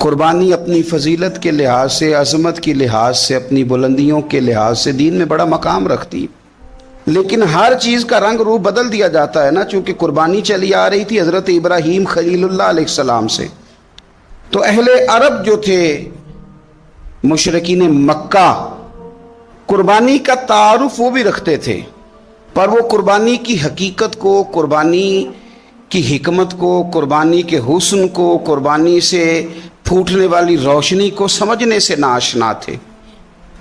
قربانی اپنی فضیلت کے لحاظ سے، عظمت کی لحاظ سے، اپنی بلندیوں کے لحاظ سے دین میں بڑا مقام رکھتی ہے، لیکن ہر چیز کا رنگ روپ بدل دیا جاتا ہے نا، چونکہ قربانی چلی آ رہی تھی حضرت ابراہیم خلیل اللہ علیہ السلام سے، تو اہل عرب جو تھے مشرکین مکہ قربانی کا تعارف وہ بھی رکھتے تھے، پر وہ قربانی کی حقیقت کو، قربانی کی حکمت کو، قربانی کے حسن کو، قربانی سے پھوٹنے والی روشنی کو سمجھنے سے ناآشنا تھے۔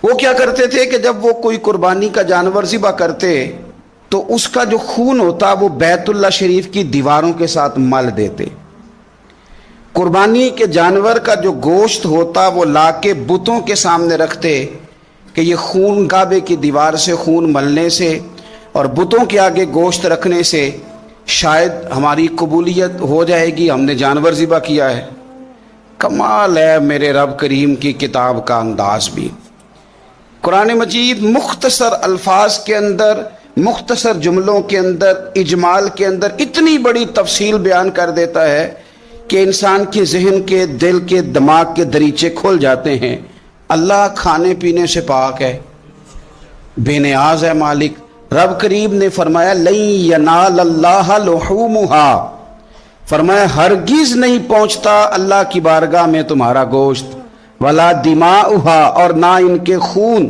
وہ کیا کرتے تھے کہ جب وہ کوئی قربانی کا جانور ذبح کرتے تو اس کا جو خون ہوتا وہ بیت اللہ شریف کی دیواروں کے ساتھ مل دیتے، قربانی کے جانور کا جو گوشت ہوتا وہ لا کے بتوں کے سامنے رکھتے کہ یہ خون کعبے کی دیوار سے خون ملنے سے اور بتوں کے آگے گوشت رکھنے سے شاید ہماری قبولیت ہو جائے گی، ہم نے جانور ذبح کیا ہے۔ کمال ہے میرے رب کریم کی کتاب کا انداز بھی۔ قرآن مجید مختصر الفاظ کے اندر، مختصر جملوں کے اندر، اجمال کے اندر اتنی بڑی تفصیل بیان کر دیتا ہے کہ انسان کے ذہن کے، دل کے، دماغ کے دریچے کھل جاتے ہیں۔ اللہ کھانے پینے سے پاک ہے، بے نیاز ہے مالک۔ رب کریم نے فرمایا لَن يَنَالَ اللَّهَ لُحُومُهَا، فرمایا ہرگز نہیں پہنچتا اللہ کی بارگاہ میں تمہارا گوشت، وَلَا دِمَاؤُهَا، اور نہ ان کے خون،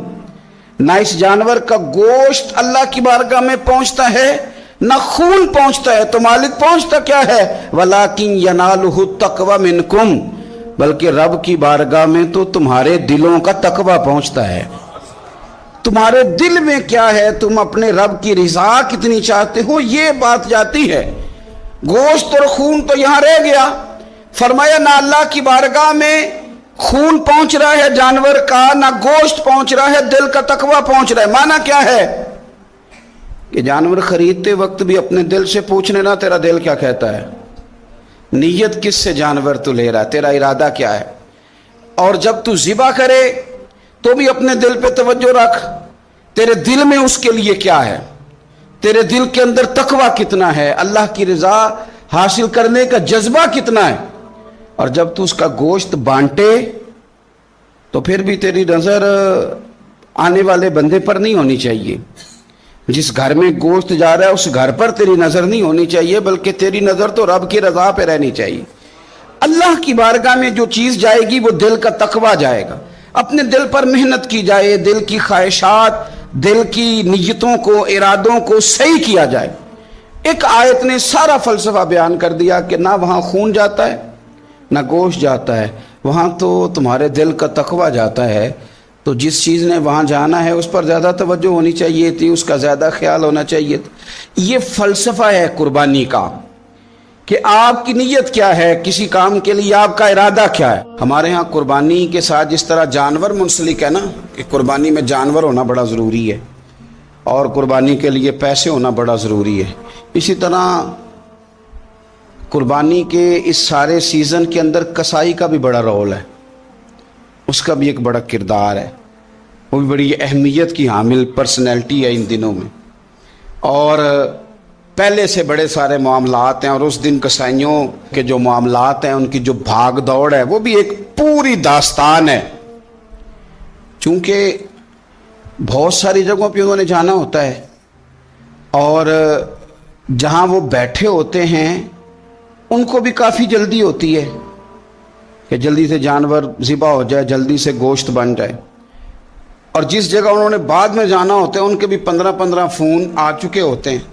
نہ اس جانور کا گوشت اللہ کی بارگاہ میں پہنچتا ہے، نہ خون پہنچتا ہے، تو مالک پہنچتا کیا ہے؟ وَلَكِنْ يَنَالُهُ التَّقْوَى مِنْكُمْ، بلکہ رب کی بارگاہ میں تو تمہارے دلوں کا تقوی پہنچتا ہے۔ تمہارے دل میں کیا ہے، تم اپنے رب کی رضا کتنی چاہتے ہو، یہ بات جاتی ہے۔ گوشت اور خون تو یہاں رہ گیا، فرمایا نہ اللہ کی بارگاہ میں خون پہنچ رہا ہے جانور کا، نہ گوشت پہنچ رہا ہے، دل کا تقوی پہنچ رہا ہے۔ معنی کیا ہے کہ جانور خریدتے وقت بھی اپنے دل سے پوچھنے نا تیرا دل کیا کہتا ہے، نیت کس سے جانور تو لے رہا ہے، تیرا ارادہ کیا ہے، اور جب تو ذبح کرے تو بھی اپنے دل پہ توجہ رکھ، تیرے دل میں اس کے لیے کیا ہے، تیرے دل کے اندر تقوی کتنا ہے، اللہ کی رضا حاصل کرنے کا جذبہ کتنا ہے۔ اور جب تو اس کا گوشت بانٹے تو پھر بھی تیری نظر آنے والے بندے پر نہیں ہونی چاہیے، جس گھر میں گوشت جا رہا ہے اس گھر پر تیری نظر نہیں ہونی چاہیے، بلکہ تیری نظر تو رب کی رضا پہ رہنی چاہیے۔ اللہ کی بارگاہ میں جو چیز جائے گی وہ دل کا تقوی جائے گا، اپنے دل پر محنت کی جائے، دل کی خواہشات، دل کی نیتوں کو، ارادوں کو صحیح کیا جائے۔ ایک آیت نے سارا فلسفہ بیان کر دیا کہ نہ وہاں خون جاتا ہے نہ گوشت جاتا ہے، وہاں تو تمہارے دل کا تقوی جاتا ہے، تو جس چیز نے وہاں جانا ہے اس پر زیادہ توجہ ہونی چاہیے تھی، اس کا زیادہ خیال ہونا چاہیے تھا۔ یہ فلسفہ ہے قربانی کا کہ آپ کی نیت کیا ہے، کسی کام کے لیے آپ کا ارادہ کیا ہے۔ ہمارے ہاں قربانی کے ساتھ جس طرح جانور منسلک ہے نا، کہ قربانی میں جانور ہونا بڑا ضروری ہے اور قربانی کے لیے پیسے ہونا بڑا ضروری ہے، اسی طرح قربانی کے اس سارے سیزن کے اندر کسائی کا بھی بڑا رول ہے، اس کا بھی ایک بڑا کردار ہے، وہ بھی بڑی اہمیت کی حامل پرسنالٹی ہے ان دنوں میں، اور پہلے سے بڑے سارے معاملات ہیں، اور اس دن کسائیوں کے جو معاملات ہیں ان کی جو بھاگ دوڑ ہے وہ بھی ایک پوری داستان ہے، چونکہ بہت ساری جگہوں پہ انہوں نے جانا ہوتا ہے، اور جہاں وہ بیٹھے ہوتے ہیں ان کو بھی کافی جلدی ہوتی ہے کہ جلدی سے جانور ذبح ہو جائے، جلدی سے گوشت بن جائے، اور جس جگہ انہوں نے بعد میں جانا ہوتا ہے ان کے بھی 15 فون آ چکے ہوتے ہیں۔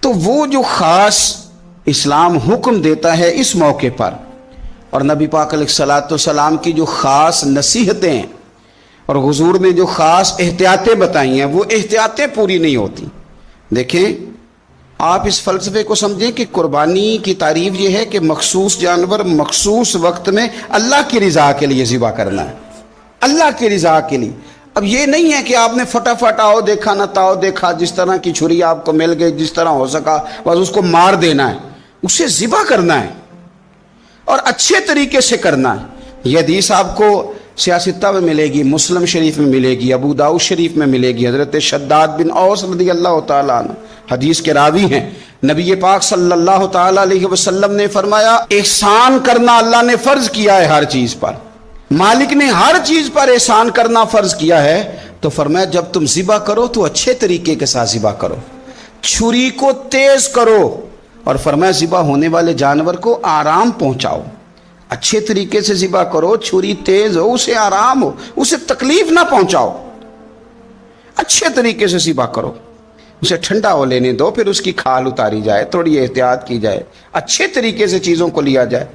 تو وہ جو خاص اسلام حکم دیتا ہے اس موقع پر، اور نبی پاک علیہ الصلوۃ والسلام کی جو خاص نصیحتیں ہیں اور حضور نے جو خاص احتیاطیں بتائی ہیں، وہ احتیاطیں پوری نہیں ہوتی۔ دیکھیں آپ اس فلسفے کو سمجھیں کہ قربانی کی تعریف یہ ہے کہ مخصوص جانور مخصوص وقت میں اللہ کی رضا کے لیے ذبح کرنا ہے، اللہ کی رضا کے لیے۔ اب یہ نہیں ہے کہ آپ نے فٹافٹ آؤ دیکھا نہ تاؤ دیکھا، جس طرح کی چھری آپ کو مل گئی، جس طرح ہو سکا بس اس کو مار دینا ہے، اسے ذبح کرنا ہے اور اچھے طریقے سے کرنا ہے۔ یہ حدیث آپ کو سیاستہ میں ملے گی، مسلم شریف میں ملے گی، ابو داؤد شریف میں ملے گی، حضرت شداد بن اوس رضی اللہ تعالیٰ عنہ حدیث کے راوی ہیں، نبی پاک صلی اللہ تعالی علیہ وسلم نے فرمایا احسان کرنا اللہ نے فرض کیا ہے ہر چیز پر، مالک نے ہر چیز پر احسان کرنا فرض کیا ہے، تو فرمایا جب تم ذبح کرو تو اچھے طریقے کے ساتھ ذبح کرو، چھری کو تیز کرو، اور فرمایا ذبح ہونے والے جانور کو آرام پہنچاؤ، اچھے طریقے سے ذبح کرو، چھری تیز ہو، اسے آرام ہو، اسے تکلیف نہ پہنچاؤ، اچھے طریقے سے ذبح کرو، اسے ٹھنڈا ہو لینے دو، پھر اس کی کھال اتاری جائے، تھوڑی احتیاط کی جائے، اچھے طریقے سے چیزوں کو لیا جائے۔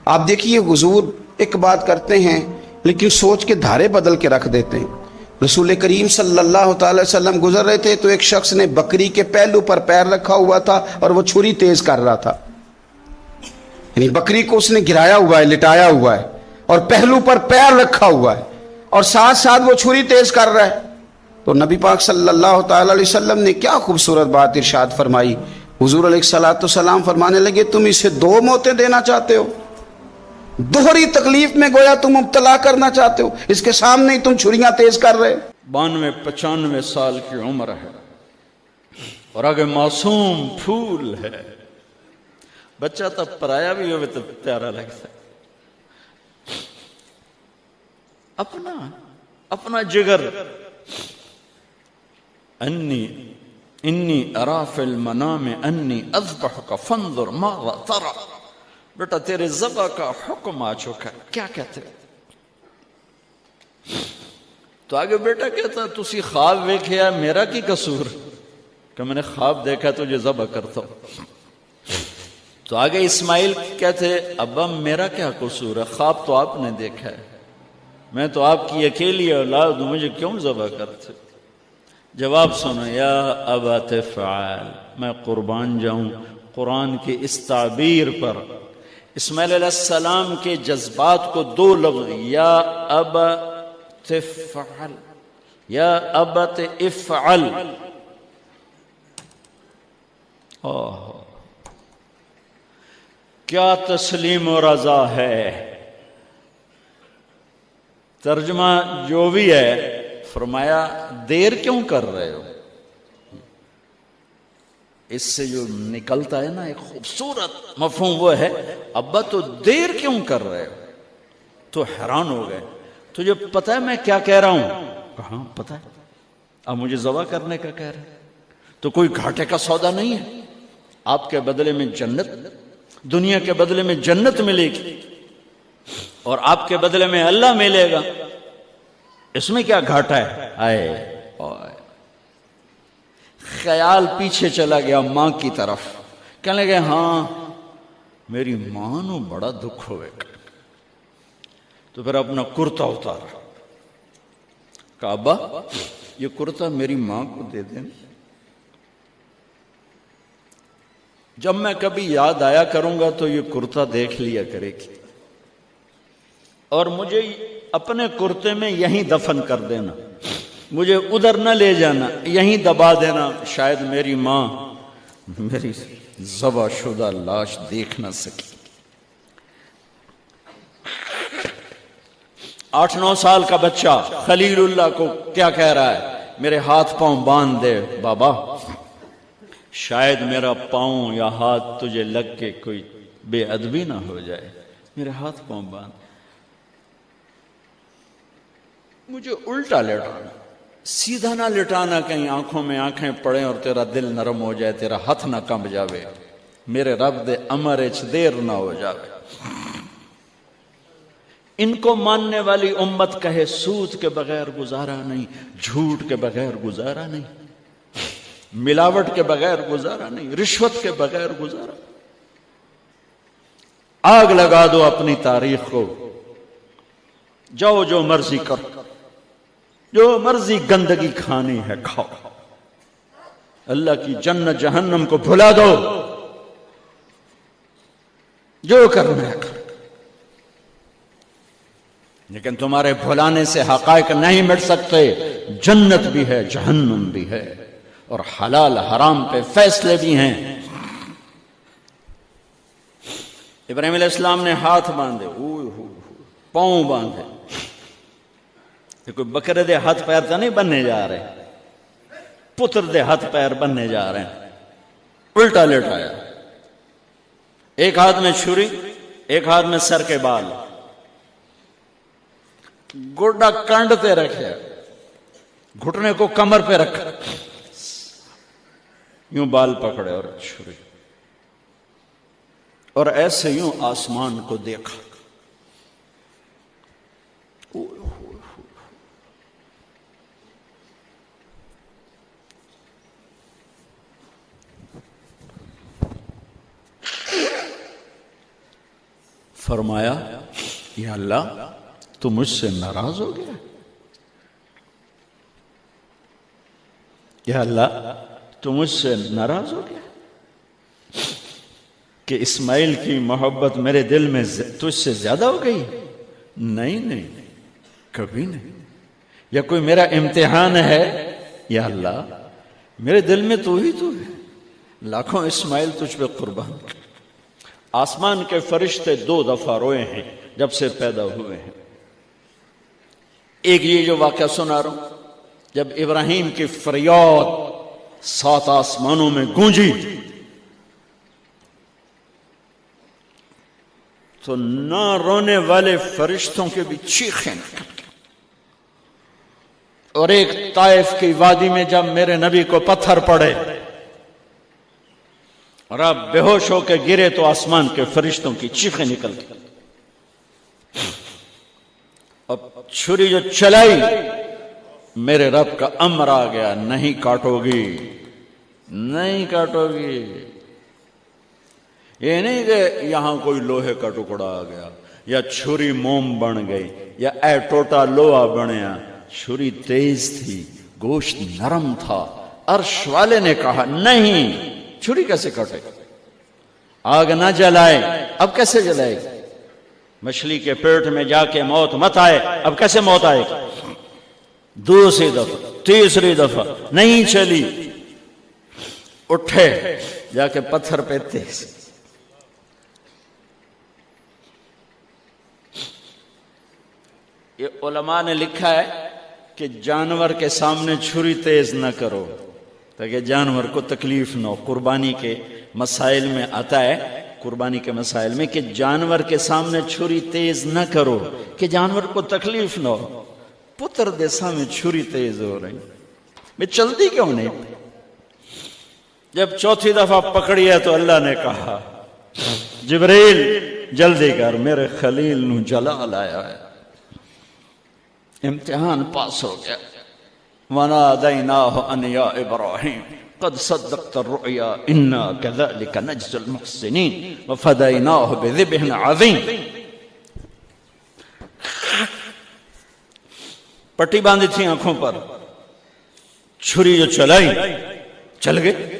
آپ دیکھیے حضور ایک بات کرتے ہیں لیکن سوچ کے دھارے بدل کے رکھ دیتے ہیں۔ رسول کریم صلی اللہ تعالی وسلم گزر رہے تھے تو ایک شخص نے بکری کے پہلو پر پیر رکھا ہوا تھا اور وہ چھری تیز کر رہا تھا، یعنی بکری کو اس نے گرایا ہوا ہے، لٹایا ہوا ہے، اور پہلو پر پیر رکھا ہوا ہے، اور ساتھ ساتھ وہ چھری تیز کر رہا ہے۔ تو نبی پاک صلی اللہ تعالی علیہ وسلم نے کیا خوبصورت بات ارشاد فرمائی۔ حضور علیہ الصلوۃ والسلام فرمانے لگے تم اسے دو موتیں دینا چاہتے ہو، دوہری تکلیف میں گویا تم مبتلا کرنا چاہتے ہو، اس کے سامنے ہی تم چھریاں تیز کر رہے۔ 92-95 سال کی عمر ہے اور آگے معصوم پھول ہے، بچہ تو پرایا بھی ہوئے تو پیارا لگتا ہے، اپنا جگر، انی ارا فی المنام انی اذبحک فانظر ماذا ترى، بیٹا تیرے ذبح کا حکم آ چکا ہے، کیا کہتے؟ تو آگے بیٹا کہتا تسی خواب دیکھیا میرا کی قصور کہ میں نے خواب دیکھا تجھے ذبح کرتا ہوں۔ تو آگے اسماعیل کہتے ابا میرا کیا قصور ہے، خواب تو آپ نے دیکھا ہے، میں تو آپ کی اکیلی اولاد ہوں، مجھے کیوں ذبح کرتے؟ جواب سنو، یا ابا تفعل، میں قربان جاؤں قرآن کی اس تعبیر پر۔ اسماعیل علیہ السلام کے جذبات کو دو لفظ، یا ابا تفعل، یا ابت افعل، کیا تسلیم و رضا ہے۔ ترجمہ جو بھی ہے، فرمایا دیر کیوں کر رہے ہو؟ اس سے جو نکلتا ہے نا ایک خوبصورت مفہوم وہ ہے، ابا تو دیر کیوں کر رہے ہو؟ تو حیران ہو گئے، تجھے پتہ ہے میں کیا کہہ رہا ہوں؟ کہاں پتہ ہے، اب مجھے ذبح کرنے کا کہہ رہے، تو کوئی گھاٹے کا سودا نہیں ہے، آپ کے بدلے میں جنت، دنیا کے بدلے میں جنت ملے گی اور آپ کے بدلے میں اللہ ملے گا، اس میں کیا گھاٹا ہے؟ آئے خیال پیچھے چلا گیا ماں کی طرف، کہنے لگے ہاں میری ماں نو بڑا دکھ ہوئے گا، تو پھر اپنا کرتا اتارا، کہا ابا یہ کرتا میری ماں کو دے دیں، جب میں کبھی یاد آیا کروں گا تو یہ کرتا دیکھ لیا کرے گی، اور مجھے اپنے کرتے میں یہیں دفن کر دینا، مجھے ادھر نہ لے جانا، یہیں دبا دینا، شاید میری ماں میری ذبح شدہ لاش دیکھ نہ سکی۔ 8-9 سال کا بچہ خلیل اللہ کو کیا کہہ رہا ہے؟ میرے ہاتھ پاؤں باندھ دے بابا، شاید میرا پاؤں یا ہاتھ تجھے لگ کے کوئی بے ادبی نہ ہو جائے، میرے ہاتھ پاؤں باندھ، مجھے الٹا لٹانا، سیدھا نہ لٹانا، کہیں آنکھوں میں آنکھیں پڑیں اور تیرا دل نرم ہو جائے، تیرا ہاتھ نہ کمب جاوے، میرے رب دے امر اچ دیر نہ ہو جاوے۔ ان کو ماننے والی امت کہے سود کے بغیر گزارا نہیں، جھوٹ کے بغیر گزارا نہیں، ملاوٹ کے بغیر گزارا نہیں، رشوت کے بغیر گزارا۔ آگ لگا دو اپنی تاریخ کو، جاؤ جو مرضی کرو، جو مرضی گندگی کھانی ہے کھاؤ، اللہ کی جنت جہنم کو بھلا دو، جو کرنا ہے کرو، لیکن تمہارے بھلانے سے حقائق نہیں مٹ سکتے، جنت بھی ہے جہنم بھی ہے، اور حلال حرام پہ فیصلے بھی ہیں۔ ابراہیم علیہ السلام نے ہاتھ باندھے، پاؤں باندھے، یہ کوئی بکرے دے ہاتھ پیر تو نہیں بننے جا رہے، پتر دے ہاتھ پیر بننے جا رہے ہیں، الٹا لیٹایا، ایک ہاتھ میں چھری، ایک ہاتھ میں سر کے بال، گوڈا کنڈ پہ رکھے، گھٹنے کو کمر پہ رکھا، یوں بال پکڑے اور چھری، اور ایسے یوں آسمان کو دیکھا۔ فرمایا یا اللہ تو مجھ سے ناراض ہو گیا؟ یا اللہ تو مجھ سے ناراض ہو گیا کہ اسماعیل کی محبت میرے دل میں تجھ سے زیادہ ہو گئی؟ نہیں نہیں، کبھی نہیں۔ یا کوئی میرا امتحان ہے؟ یا اللہ میرے دل میں تو ہی تو ہے، لاکھوں اسماعیل تجھ پہ قربان۔ آسمان کے فرشتے 2 دفعہ روئے ہیں جب سے پیدا ہوئے ہیں۔ ایک یہ جو واقعہ سنا رہا ہوں، جب ابراہیم کی فریاد 7 آسمانوں میں گونجی تو نہ رونے والے فرشتوں کے بھی چیخیں نکل گئیں۔ اور ایک طائف کی وادی میں جب میرے نبی کو پتھر پڑے اور آپ بے ہوش ہو کے گرے تو آسمان کے فرشتوں کی چیخیں نکل گئی۔ اب چھری جو چلائی، میرے رب کا امر آ گیا، نہیں کاٹو گی، نہیں کاٹو گی۔ یہ نہیں کہ یہاں کوئی لوہے کا ٹکڑا آ گیا یا چھری موم بن گئی یا اے ٹوٹا لوہا بنیا۔ چھری تیز تھی، گوشت نرم تھا۔ عرش والے نے کہا نہیں، چھری کیسے کٹے؟ آگ نہ جلائے، اب کیسے جلائے گی؟ مچھلی کے پیٹ میں جا کے موت مت آئے، اب کیسے موت آئے گی؟ دوسری دفعہ، تیسری دفعہ نہیں چلی، اٹھے جا کے پتھر پہ تیز۔ یہ علماء نے لکھا ہے کہ جانور کے سامنے چھری تیز نہ کرو تاکہ جانور کو تکلیف نہ ہو۔ قربانی کے مسائل میں آتا ہے، قربانی کے مسائل میں، کہ جانور کے سامنے چھری تیز نہ کرو کہ جانور کو تکلیف نہ ہو۔ پتر دیسا میں چھری تیز ہو رہی، میں چلتی کیوں نہیں؟ جب چوتھی دفعہ پکڑی ہے تو اللہ نے کہا جبریل جلدی کر، میرے خلیل نو جلا لایا ہے۔ امتحان پاس ہو گیا۔ وَنَادَيْنَاهُ أَنْ يَا إِبْرَاهِيمُ قَدْ صَدَّقْتَ الرُّؤْيَا إِنَّا كَذَلِكَ نَجْزِي الْمُحْسِنِينَ وَفَدَيْنَاهُ بِذِبْحٍ عَظِيمٍ۔ پٹی باندھی تھی آنکھوں پر، چھری جو چلائی چل گئے،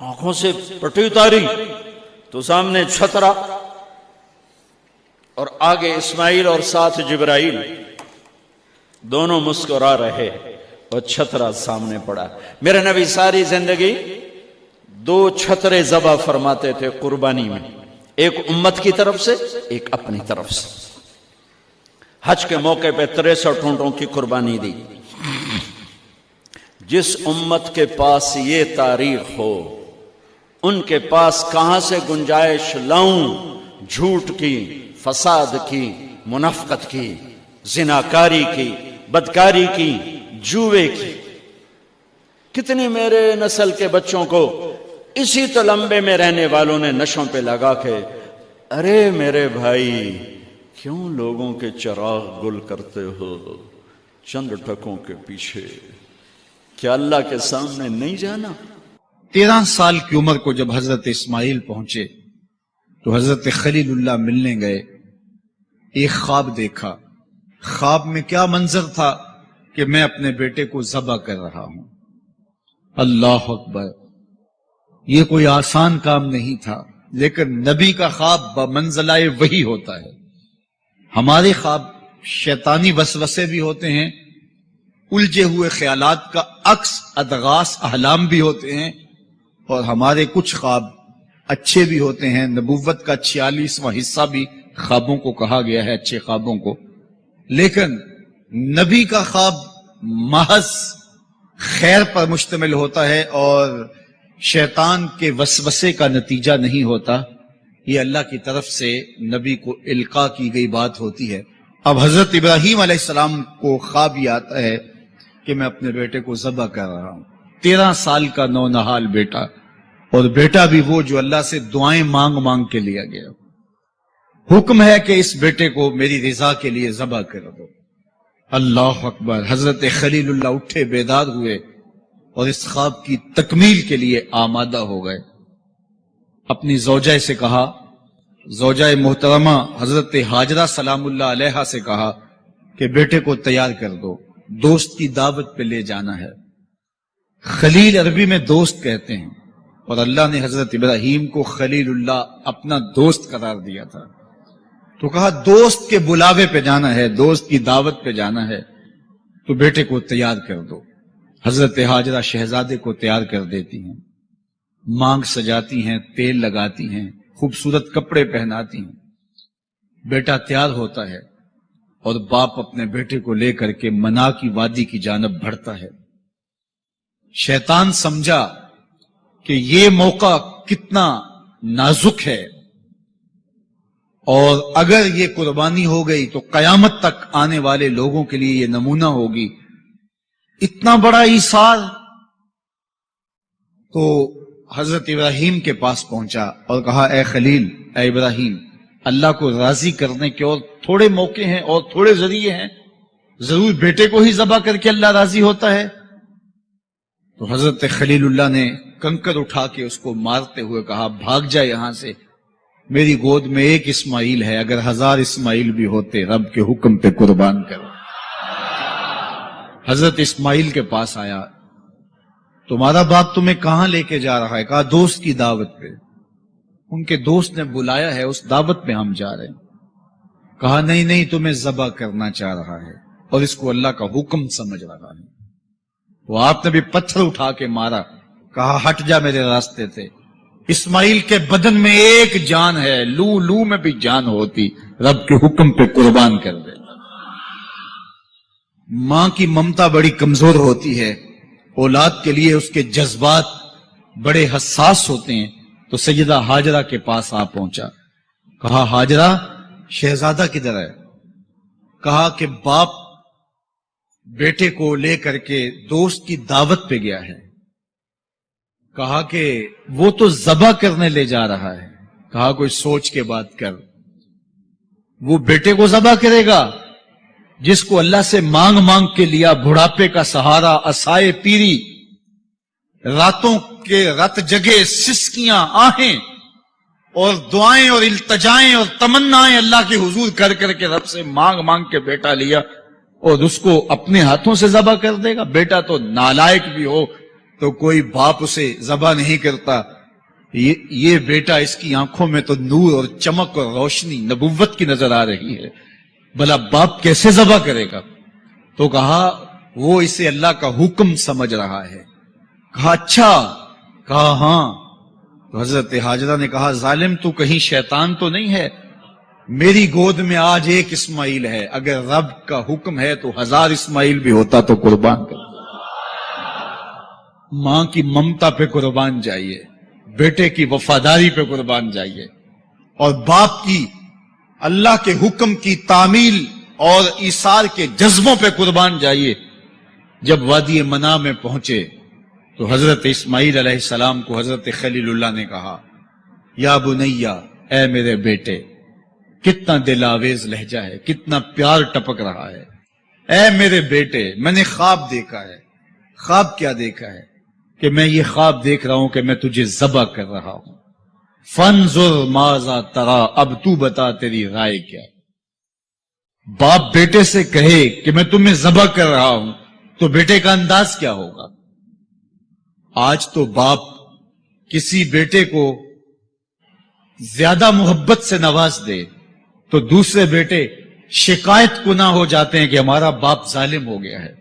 آنکھوں سے پٹی اتاری تو سامنے چھترا اور آگے اسماعیل اور ساتھ جبرائیل، دونوں مسکرا رہے اور چھترا سامنے پڑا۔ میرے نبی ساری زندگی 2 چھترے ذبح فرماتے تھے قربانی میں، ایک امت کی طرف سے، ایک اپنی طرف سے۔ حج کے موقع پہ 63 اونٹوں کی قربانی دی۔ جس امت کے پاس یہ تاریخ ہو، ان کے پاس کہاں سے گنجائش لاؤں جھوٹ کی، فساد کی، منافقت کی، زناکاری کی، بدکاری کی، جوے کی؟ کتنی میرے نسل کے بچوں کو اسی تلمبے میں رہنے والوں نے نشوں پہ لگا کے، ارے میرے بھائی کیوں لوگوں کے چراغ گل کرتے ہو چند ٹکوں کے پیچھے؟ کیا اللہ کے سامنے نہیں جانا؟ 13 سال کی عمر کو جب حضرت اسماعیل پہنچے تو حضرت خلیل اللہ ملنے گئے۔ ایک خواب دیکھا۔ خواب میں کیا منظر تھا کہ میں اپنے بیٹے کو ذبح کر رہا ہوں۔ اللہ اکبر! یہ کوئی آسان کام نہیں تھا، لیکن نبی کا خواب بمنزلہ وحی ہوتا ہے۔ ہمارے خواب شیطانی وسوسے بھی ہوتے ہیں، الجھے ہوئے خیالات کا عکس ادغاث احلام بھی ہوتے ہیں، اور ہمارے کچھ خواب اچھے بھی ہوتے ہیں۔ نبوت کا 46واں حصہ بھی خوابوں کو کہا گیا ہے، اچھے خوابوں کو۔ لیکن نبی کا خواب محض خیر پر مشتمل ہوتا ہے اور شیطان کے وسوسے کا نتیجہ نہیں ہوتا، یہ اللہ کی طرف سے نبی کو القاء کی گئی بات ہوتی ہے۔ اب حضرت ابراہیم علیہ السلام کو خواب یہ آتا ہے کہ میں اپنے بیٹے کو ذبح کر رہا ہوں، 13 سال کا نونہال بیٹا، اور بیٹا بھی وہ جو اللہ سے دعائیں مانگ مانگ کے لیا گیا۔ حکم ہے کہ اس بیٹے کو میری رضا کے لیے ذبح کر دو۔ اللہ اکبر! حضرت خلیل اللہ اٹھے، بیدار ہوئے اور اس خواب کی تکمیل کے لیے آمادہ ہو گئے۔ اپنی زوجہ سے کہا، زوجہ محترمہ حضرت ہاجرہ سلام اللہ علیہا سے کہا کہ بیٹے کو تیار کر دو، دوست کی دعوت پہ لے جانا ہے۔ خلیل عربی میں دوست کہتے ہیں، اور اللہ نے حضرت ابراہیم کو خلیل اللہ اپنا دوست قرار دیا تھا، تو کہا دوست کے بلاوے پہ جانا ہے، دوست کی دعوت پہ جانا ہے، تو بیٹے کو تیار کر دو۔ حضرت ہاجرہ شہزادے کو تیار کر دیتی ہیں، مانگ سجاتی ہیں، تیل لگاتی ہیں، خوبصورت کپڑے پہناتی ہیں۔ بیٹا تیار ہوتا ہے اور باپ اپنے بیٹے کو لے کر کے منا کی وادی کی جانب بڑھتا ہے۔ شیطان سمجھا کہ یہ موقع کتنا نازک ہے، اور اگر یہ قربانی ہو گئی تو قیامت تک آنے والے لوگوں کے لیے یہ نمونہ ہوگی، اتنا بڑا ایثار۔ تو حضرت ابراہیم کے پاس پہنچا اور کہا، اے خلیل، اے ابراہیم، اللہ کو راضی کرنے کے اور تھوڑے موقع ہیں اور تھوڑے ذریعے ہیں، ضرور بیٹے کو ہی ذبح کر کے اللہ راضی ہوتا ہے؟ تو حضرت خلیل اللہ نے کنکر اٹھا کے اس کو مارتے ہوئے کہا، بھاگ جا یہاں سے، میری گود میں ایک اسماعیل ہے، اگر 1000 اسماعیل بھی ہوتے رب کے حکم پہ قربان کرو۔ حضرت اسماعیل کے پاس آیا، تمہارا باپ تمہیں کہاں لے کے جا رہا ہے؟ کہا دوست کی دعوت پہ۔ ان کے دوست نے بلایا ہے، اس دعوت پہ ہم جا رہے ہیں۔ کہا نہیں نہیں، تمہیں ذبح کرنا چاہ رہا ہے اور اس کو اللہ کا حکم سمجھ رہا ہے۔ وہ آپ نے بھی پتھر اٹھا کے مارا، کہا ہٹ جا میرے راستے سے۔ اسماعیل کے بدن میں ایک جان ہے، لو لو میں بھی جان ہوتی، رب کے حکم پہ قربان کر دے۔ ماں کی ممتا بڑی کمزور ہوتی ہے، اولاد کے لیے اس کے جذبات بڑے حساس ہوتے ہیں۔ تو سیدہ ہاجرہ کے پاس آ پہنچا، کہا ہاجرہ، شہزادہ کدھر ہے؟ کہا کہ باپ بیٹے کو لے کر کے دوست کی دعوت پہ گیا ہے۔ کہا کہ وہ تو ذبح کرنے لے جا رہا ہے۔ کہا کوئی سوچ کے بات کر، وہ بیٹے کو ذبح کرے گا جس کو اللہ سے مانگ مانگ کے لیا، بڑھاپے کا سہارا، عصائے پیری، راتوں کے رت جگے، سسکیاں، آہیں اور دعائیں اور التجائیں اور تمنائیں اللہ کے حضور کر کر کے رب سے مانگ مانگ کے بیٹا لیا، اور اس کو اپنے ہاتھوں سے ذبح کر دے گا؟ بیٹا تو نالائق بھی ہو تو کوئی باپ اسے ذبح نہیں کرتا۔ یہ بیٹا، اس کی آنکھوں میں تو نور اور چمک اور روشنی نبوت کی نظر آ رہی ہے، بھلا باپ کیسے ذبح کرے گا؟ تو کہا وہ اسے اللہ کا حکم سمجھ رہا ہے۔ کہا اچھا؟ کہا ہاں۔ تو حضرت ہاجرہ نے کہا ظالم، تو کہیں شیطان تو نہیں ہے؟ میری گود میں آج ایک اسماعیل ہے، اگر رب کا حکم ہے تو 1000 اسماعیل بھی ہوتا تو قربان کر۔ ماں کی ممتا پہ قربان جائیے، بیٹے کی وفاداری پہ قربان جائیے، اور باپ کی اللہ کے حکم کی تعمیل اور ایثار کے جذبوں پہ قربان جائیے۔ جب وادی منا میں پہنچے تو حضرت اسماعیل علیہ السلام کو حضرت خلیل اللہ نے کہا، یا بنیا، اے میرے بیٹے، کتنا دل آویز لہجہ ہے، کتنا پیار ٹپک رہا ہے۔ اے میرے بیٹے، میں نے خواب دیکھا ہے۔ خواب کیا دیکھا ہے؟ کہ میں یہ خواب دیکھ رہا ہوں کہ میں تجھے ذبح کر رہا ہوں۔ فانظر ماذا ترا، اب تو بتا تیری رائے کیا؟ باپ بیٹے سے کہے کہ میں تمہیں ذبح کر رہا ہوں تو بیٹے کا انداز کیا ہوگا؟ آج تو باپ کسی بیٹے کو زیادہ محبت سے نواز دے تو دوسرے بیٹے شکایت گناہ ہو جاتے ہیں کہ ہمارا باپ ظالم ہو گیا ہے۔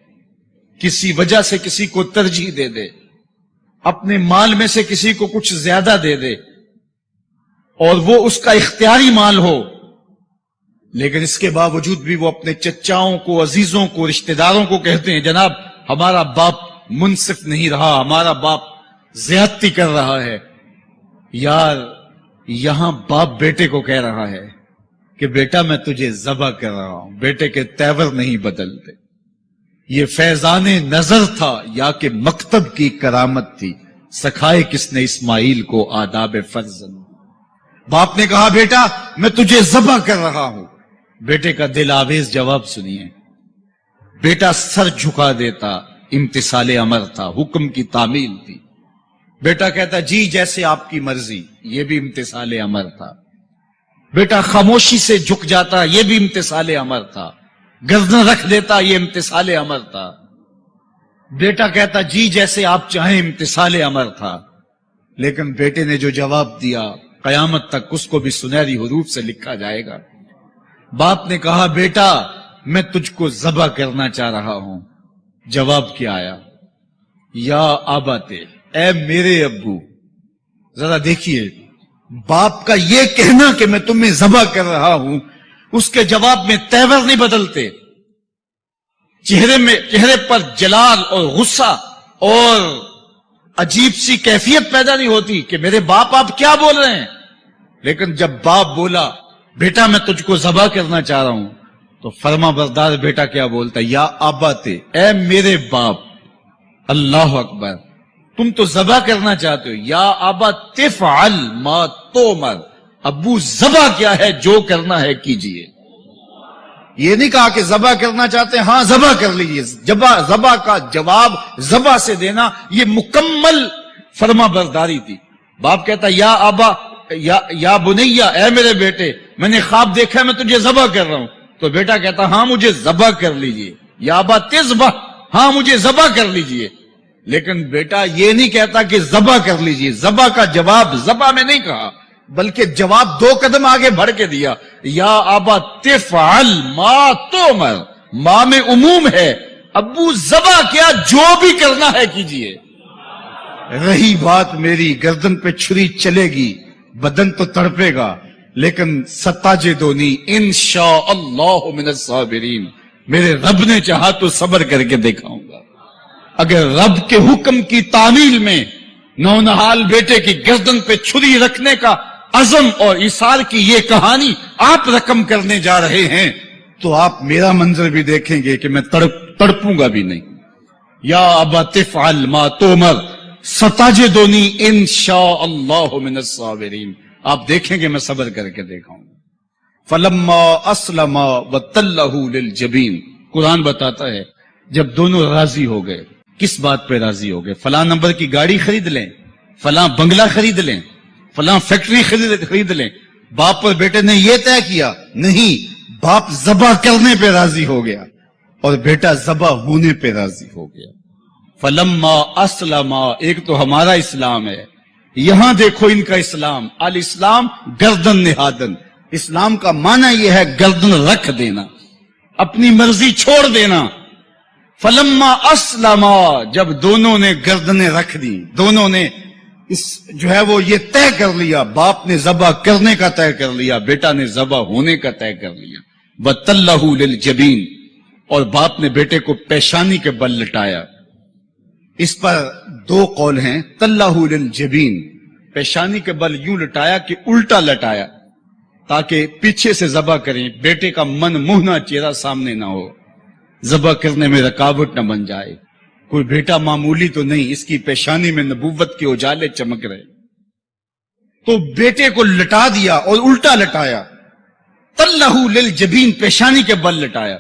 کسی وجہ سے کسی کو ترجیح دے دے، اپنے مال میں سے کسی کو کچھ زیادہ دے دے، اور وہ اس کا اختیاری مال ہو، لیکن اس کے باوجود بھی وہ اپنے چچاؤں کو، عزیزوں کو، رشتہ داروں کو کہتے ہیں جناب ہمارا باپ منصف نہیں رہا، ہمارا باپ زیادتی کر رہا ہے. یار یہاں باپ بیٹے کو کہہ رہا ہے کہ بیٹا میں تجھے ذبح کر رہا ہوں، بیٹے کے تیور نہیں بدلتے. یہ فیضان نظر تھا یا کہ مکتب کی کرامت تھی؟ سکھائے کس نے اسماعیل کو آداب فرزند؟ باپ نے کہا بیٹا میں تجھے ذبح کر رہا ہوں. بیٹے کا دل آویز جواب سنیے. بیٹا سر جھکا دیتا، امتثال امر تھا، حکم کی تعمیل تھی. بیٹا کہتا جی جیسے آپ کی مرضی، یہ بھی امتثال امر تھا. بیٹا خاموشی سے جھک جاتا، یہ بھی امتثال امر تھا. گردن رکھ دیتا، یہ امتثال امر تھا. بیٹا کہتا جی جیسے آپ چاہیں، امتثال امر تھا. لیکن بیٹے نے جو جواب دیا قیامت تک اس کو بھی سنہری حروف سے لکھا جائے گا. باپ نے کہا بیٹا میں تجھ کو ذبح کرنا چاہ رہا ہوں. جواب کیا آیا؟ یا آباتے، اے میرے ابو. ذرا دیکھیے باپ کا یہ کہنا کہ میں تمہیں ذبح کر رہا ہوں، اس کے جواب میں تیور نہیں بدلتے، چہرے پر جلال اور غصہ اور عجیب سی کیفیت پیدا نہیں ہوتی کہ میرے باپ آپ کیا بول رہے ہیں. لیکن جب باپ بولا بیٹا میں تجھ کو ذبح کرنا چاہ رہا ہوں تو فرما بردار بیٹا کیا بولتا؟ یا آباتے، اے میرے باپ. اللہ اکبر. تم تو ذبح کرنا چاہتے ہو. یا آبا تفعل ما تومر. ابو ذبح کیا ہے؟ جو کرنا ہے کیجئے. یہ نہیں کہا کہ ذبح کرنا چاہتے ہیں ہاں ذبح کر لیجئے. ذبح کا جواب ذبح سے دینا یہ مکمل فرما برداری تھی. باپ کہتا یا آبا یا بنیا، اے میرے بیٹے میں نے خواب دیکھا ہے میں تجھے ذبح کر رہا ہوں. تو بیٹا کہتا ہاں مجھے ذبح کر لیجئے. یا آبا تذبح، ہاں مجھے ذبح کر لیجئے. لیکن بیٹا یہ نہیں کہتا کہ ذبح کر لیجئے. ذبح کا جواب ذبح میں نہیں کہا بلکہ جواب 2 قدم آگے بڑھ کے دیا. یا آبا تفعل ما تومر. ماں میں عموم ہے. ابو ذبح کیا؟ جو بھی کرنا ہے کیجئے. رہی بات میری گردن پہ چھری چلے گی، بدن تو تڑپے گا، لیکن ستاجے دونی انشاءاللہ من الصابرین. میرے رب نے چاہا تو صبر کر کے دکھاؤں گا. اگر رب کے حکم کی تعمیل میں نونہال بیٹے کی گردن پہ چھری رکھنے کا عزم اور ایثار کی یہ کہانی آپ رقم کرنے جا رہے ہیں تو آپ میرا منظر بھی دیکھیں گے کہ میں تڑپوں گا بھی نہیں. یا ابا تفعل ما تومر ستجدنی انشاءاللہ من الصابرین. آپ دیکھیں گے میں صبر کر کے دیکھاؤں گا. فلما اسلم وتلہ للجبین. قرآن بتاتا ہے جب دونوں راضی ہو گئے. کس بات پہ راضی ہو گئے؟ فلاں نمبر کی گاڑی خرید لیں، فلاں بنگلہ خرید لیں، فلاں فیکٹری خرید لیں. باپ اور بیٹے نے یہ طے کیا نہیں. باپ ذبح کرنے پہ راضی ہو گیا اور بیٹا ذبح ہونے پہ راضی ہو گیا. فلما اسلم، ایک تو ہمارا اسلام ہے، یہاں دیکھو ان کا اسلام. الاسلام گردن نہادن. اسلام کا معنی یہ ہے گردن رکھ دینا، اپنی مرضی چھوڑ دینا. فلما اسلم، جب دونوں نے گردنیں رکھ دی، دونوں نے جو ہے وہ یہ طے کر لیا. باپ نے ذبح کرنے کا طے کر لیا، بیٹا نے ذبح ہونے کا طے کر لیا. وَتَلَّهُ لِلْجَبِينِ، اور باپ نے بیٹے کو پیشانی کے بل لٹایا. اس پر 2 قول ہیں. تَلَّهُ لِلْجَبِينِ، پیشانی کے بل یوں لٹایا کہ الٹا لٹایا تاکہ پیچھے سے ذبح کریں، بیٹے کا من منہ چہرہ سامنے نہ ہو، ذبح کرنے میں رکاوٹ نہ بن جائے. کوئی بیٹا معمولی تو نہیں، اس کی پیشانی میں نبوت کے اجالے چمک رہے. تو بیٹے کو لٹا دیا اور الٹا لٹایا. تَلَّهُ لِلْجَبِينِ، پیشانی کے بل لٹایا.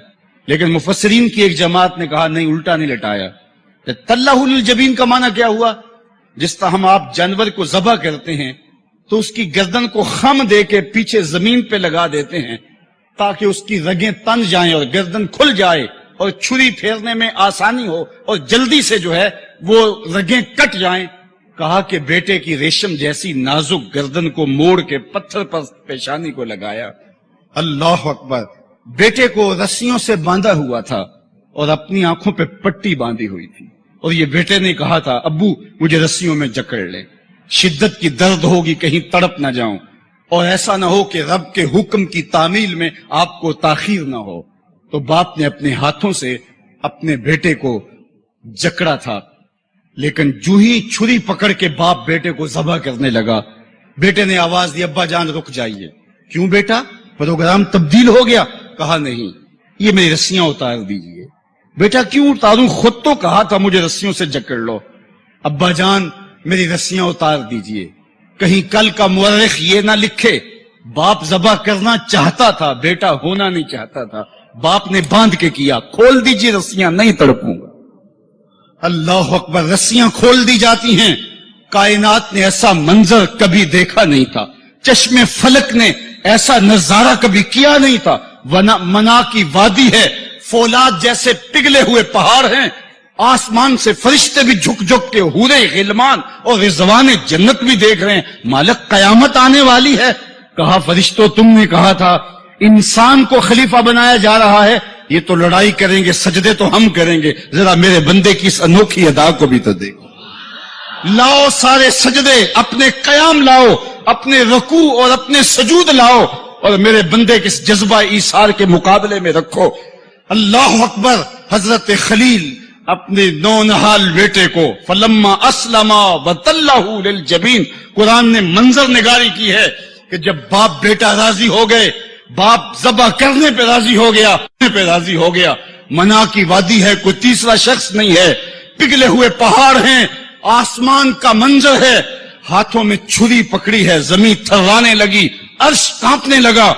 لیکن مفسرین کی ایک جماعت نے کہا نہیں، الٹا نہیں لٹایا. تَلَّهُ لِلْجَبِينِ کا معنی کیا ہوا؟ جس طرح ہم آپ جانور کو ذبح کرتے ہیں تو اس کی گردن کو خم دے کے پیچھے زمین پہ لگا دیتے ہیں تاکہ اس کی رگیں تن جائیں اور گردن کھل جائے اور چھری پھیرنے میں آسانی ہو اور جلدی سے جو ہے وہ رگیں کٹ جائیں. کہا کہ بیٹے کی ریشم جیسی نازک گردن کو موڑ کے پتھر پر پیشانی کو لگایا. اللہ اکبر. بیٹے کو رسیوں سے باندھا ہوا تھا اور اپنی آنکھوں پہ پٹی باندھی ہوئی تھی اور یہ بیٹے نے کہا تھا ابو مجھے رسیوں میں جکڑ لے، شدت کی درد ہوگی کہیں تڑپ نہ جاؤں اور ایسا نہ ہو کہ رب کے حکم کی تعمیل میں آپ کو تاخیر نہ ہو. تو باپ نے اپنے ہاتھوں سے اپنے بیٹے کو جکڑا تھا لیکن جو ہی چھری پکڑ کے باپ بیٹے کو ذبح کرنے لگا، بیٹے نے آواز دی ابا جان رک جائیے. کیوں بیٹا، پروگرام تبدیل ہو گیا؟ کہا نہیں، یہ میری رسیاں اتار دیجئے. بیٹا کیوں اتاروں، خود تو کہا تھا مجھے رسیوں سے جکڑ لو. ابا جان میری رسیاں اتار دیجئے، کہیں کل کا مورخ یہ نہ لکھے باپ ذبح کرنا چاہتا تھا، بیٹا ہونا نہیں چاہتا تھا. باپ نے باندھ کے کیا، کھول دیجئے رسیاں، نہیں تڑپوں گا. اللہ اکبر، رسیاں کھول دی جاتی ہیں. کائنات نے ایسا منظر کبھی دیکھا نہیں تھا، چشم فلک نے ایسا نظارہ کبھی کیا نہیں تھا. منا کی وادی ہے، فولاد جیسے پگھلے ہوئے پہاڑ ہیں، آسمان سے فرشتے بھی جھک جھک کے حورے غلمان اور رضوان جنت بھی دیکھ رہے ہیں. مالک قیامت آنے والی ہے. کہا فرشتوں تم نے کہا تھا انسان کو خلیفہ بنایا جا رہا ہے، یہ تو لڑائی کریں گے، سجدے تو ہم کریں گے، ذرا میرے بندے کی اس انوکھی ادا کو بھی تو دیکھو. لاؤ سارے سجدے، اپنے قیام لاؤ، اپنے رکوع اور اپنے سجود لاؤ، اور میرے بندے کے اس جذبہ ایثار کے مقابلے میں رکھو. اللہ اکبر. حضرت خلیل اپنے نونہال بیٹے کو فلما اسلما وتلہ للجبین، قرآن نے منظر نگاری کی ہے کہ جب باپ بیٹا راضی ہو گئے، باپ ذبح کرنے پہ راضی ہو گیا. منا کی وادی ہے، کوئی تیسرا شخص نہیں ہے، پگھلے ہوئے پہاڑ ہیں، آسمان کا منظر ہے، ہاتھوں میں چھری پکڑی ہے، زمین تھرانے لگی، عرش کانپنے لگا،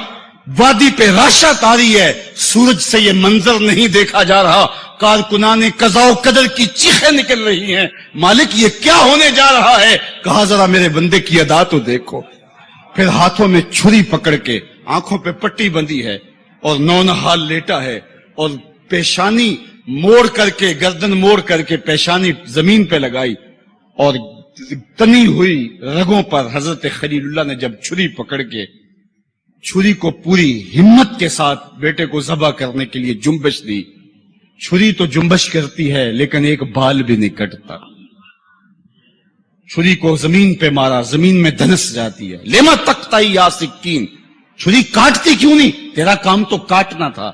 وادی پہ راشا تاری ہے. سورج سے یہ منظر نہیں دیکھا جا رہا، کارکنان قضاء و قدر کی چیخیں نکل رہی ہیں، مالک یہ کیا ہونے جا رہا ہے؟ کہا ذرا میرے بندے کی ادا تو دیکھو. پھر ہاتھوں میں چھری پکڑ کے، آنکھوں پہ پٹی بندھی ہے اور نونہال لیٹا ہے، اور پیشانی موڑ کر کے، گردن موڑ کر کے پیشانی زمین پہ لگائی، اور تنی ہوئی رگوں پر حضرت خلیل اللہ نے جب چھری پکڑ کے چھری کو پوری ہمت کے ساتھ بیٹے کو ذبح کرنے کے لیے جنبش دی. چھری تو جنبش کرتی ہے لیکن ایک بال بھی نہیں کٹتا. چھری کو زمین پہ مارا، زمین میں دھنس جاتی ہے. لما تقطعی یا سکین، چھری کاٹتی کیوں نہیں؟ تیرا کام تو کاٹنا تھا.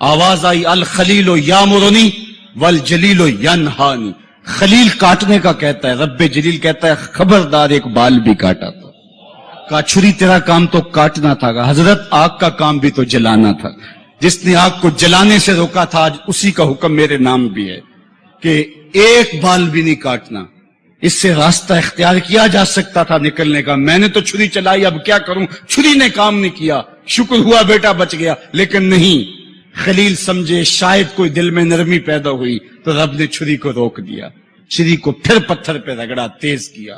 آواز آئی الخلیل یامرنی والجلیل ینہانی. خلیل کاٹنے کا کہتا ہے، رب جلیل کہتا ہے خبردار ایک بال بھی کاٹا تھا. کہا چھری تیرا کام تو کاٹنا تھا. حضرت آگ کا کام بھی تو جلانا تھا. جس نے آگ کو جلانے سے روکا تھا آج اسی کا حکم میرے نام بھی ہے کہ ایک بال بھی نہیں کاٹنا. اس سے راستہ اختیار کیا جا سکتا تھا نکلنے کا. میں نے تو چھری چلائی، اب کیا کروں؟ چھری نے کام نہیں کیا. شکر ہوا بیٹا بچ گیا، لیکن نہیں. خلیل سمجھے شاید کوئی دل میں نرمی پیدا ہوئی تو رب نے چھری کو روک دیا. چھری کو پھر پتھر پہ رگڑا، تیز کیا،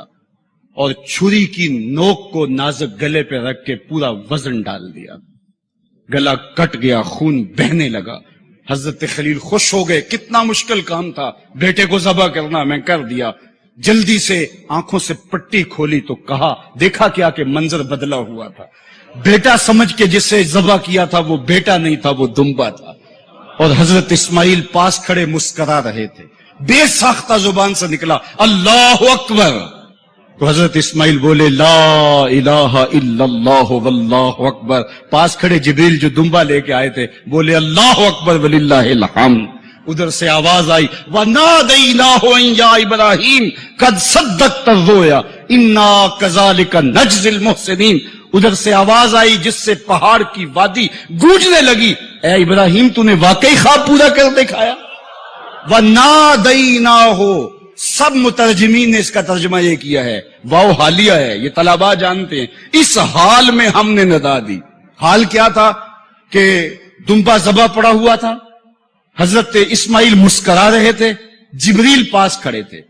اور چھری کی نوک کو نازک گلے پہ رکھ کے پورا وزن ڈال دیا. گلا کٹ گیا، خون بہنے لگا. حضرت خلیل خوش ہو گئے. کتنا مشکل کام تھا بیٹے کو ذبح کرنا، میں کر دیا. جلدی سے آنکھوں سے پٹی کھولی تو کہا، دیکھا کیا کہ منظر بدلا ہوا تھا. بیٹا سمجھ کے جسے ذبح کیا تھا وہ بیٹا نہیں تھا، وہ دمبا تھا. اور حضرت اسماعیل پاس کھڑے مسکرا رہے تھے. بے ساختہ زبان سے نکلا اللہ اکبر. تو حضرت اسماعیل بولے لا الہ الا اللہ واللہ اکبر. پاس کھڑے جبریل جو دمبا لے کے آئے تھے بولے اللہ اکبر وللہ الحمد. ادھر سے آواز آئی وَنَادَيْنَاهُ أَن يَا إِبْرَاهِيمُ قَدْ صَدَّقْتَ الرُّؤْيَا إِنَّا كَذَلِكَ نَجْزِي الْمُحْسِنِينَ. ادھر سے آواز آئی جس سے پہاڑ کی وادی گونجنے لگی، اے ابراہیم تو نے واقعی خواب پورا کر دکھایا. وَنَادَيْنَاهُ. سب مترجمین نے اس کا ترجمہ یہ کیا ہے، واو حالیہ ہے، یہ طلباء جانتے ہیں. اس حال میں ہم نے ندا دی. حال کیا تھا کہ دمبا ذبح پڑا ہوا تھا، حضرت اسماعیل مسکرا رہے تھے، جبریل پاس کھڑے تھے.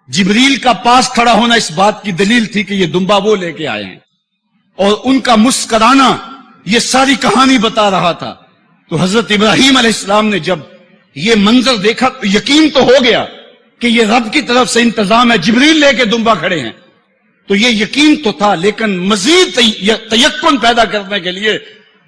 جبریل کا پاس کھڑا ہونا اس بات کی دلیل تھی کہ یہ دمبا وہ لے کے آئے ہیں، اور ان کا مسکرانا یہ ساری کہانی بتا رہا تھا. تو حضرت ابراہیم علیہ السلام نے جب یہ منظر دیکھا تو یقین تو ہو گیا کہ یہ رب کی طرف سے انتظام ہے، جبریل لے کے دمبا کھڑے ہیں. تو یہ یقین تو تھا، لیکن مزید تیقن پیدا کرنے کے لیے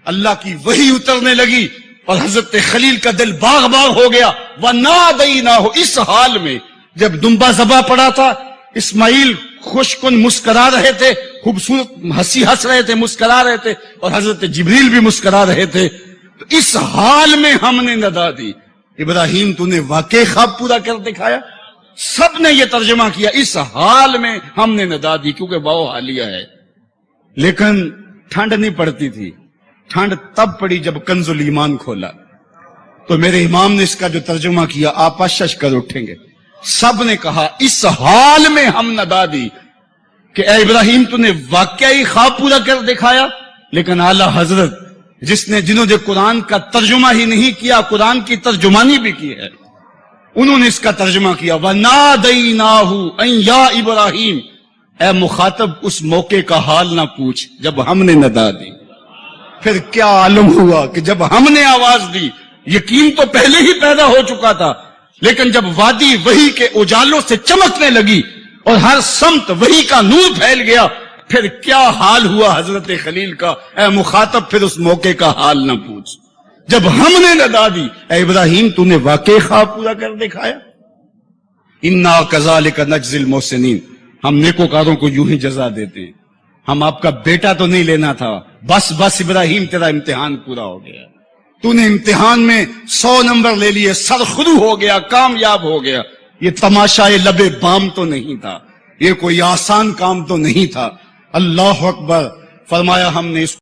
اللہ کی وحی اترنے لگی اور حضرت خلیل کا دل باغ باغ ہو گیا. وَنَادَيْنَاهُ. اس حال میں جب دمبا ذبح پڑا تھا، اسماعیل خوش کن مسکرا رہے تھے، خوبصورت ہنسی ہنس رہے تھے، مسکرا رہے تھے، اور حضرت جبریل بھی مسکرا رہے تھے. تو اس حال میں ہم نے ندا دی ابراہیم تو نے واقعی خواب پورا کر دکھایا. سب نے یہ ترجمہ کیا اس حال میں ہم نے ندا دی، کیونکہ واؤ حالیہ ہے۔ لیکن ٹھنڈ نہیں پڑتی تھی، ٹھنڈ تب پڑی جب کنز الایمان کھولا، تو میرے امام نے اس کا جو ترجمہ کیا آپ شش کر اٹھیں گے، سب نے کہا اس حال میں ہم ندا دی کہ اے ابراہیم تو نے واقعی خواب پورا کر دکھایا۔ لیکن اعلی حضرت جنہوں نے قرآن کا ترجمہ ہی نہیں کیا، قرآن کی ترجمانی بھی کی ہے، انہوں نے اس کا ترجمہ کیا وَنَادَيْنَاهُ أَن يَا ابراہیم۔ اے مخاطب اس موقع کا حال نہ پوچھ جب ہم نے ندا دی، پھر کیا عالم ہوا کہ جب ہم نے آواز دی، یقین تو پہلے ہی پیدا ہو چکا تھا، لیکن جب وادی وحی کے اجالوں سے چمکنے لگی اور ہر سمت وحی کا نور پھیل گیا، پھر کیا حال ہوا حضرت خلیل کا۔ اے مخاطب پھر اس موقع کا حال نہ پوچھ جب ہم نے ندا دی، اے ابراہیم تو نے واقعی خواب پورا کر دکھایا۔ اِنَّا كَذَلِكَ نَجْزِي الْمُحْسِنِينَ، ہم نیکوکاروں کو یوں ہی جزا دیتے ہیں۔ ہم آپ کا بیٹا تو نہیں لینا تھا، بس ابراہیم تیرا امتحان پورا ہو گیا، تو نے امتحان میں 100 نمبر لے لیے، سرخرو ہو گیا، کامیاب ہو گیا۔ یہ تماشائے لبے بام تو نہیں تھا، یہ کوئی آسان کام تو نہیں تھا۔ اللہ اکبر۔ فرمایا ہم نے اس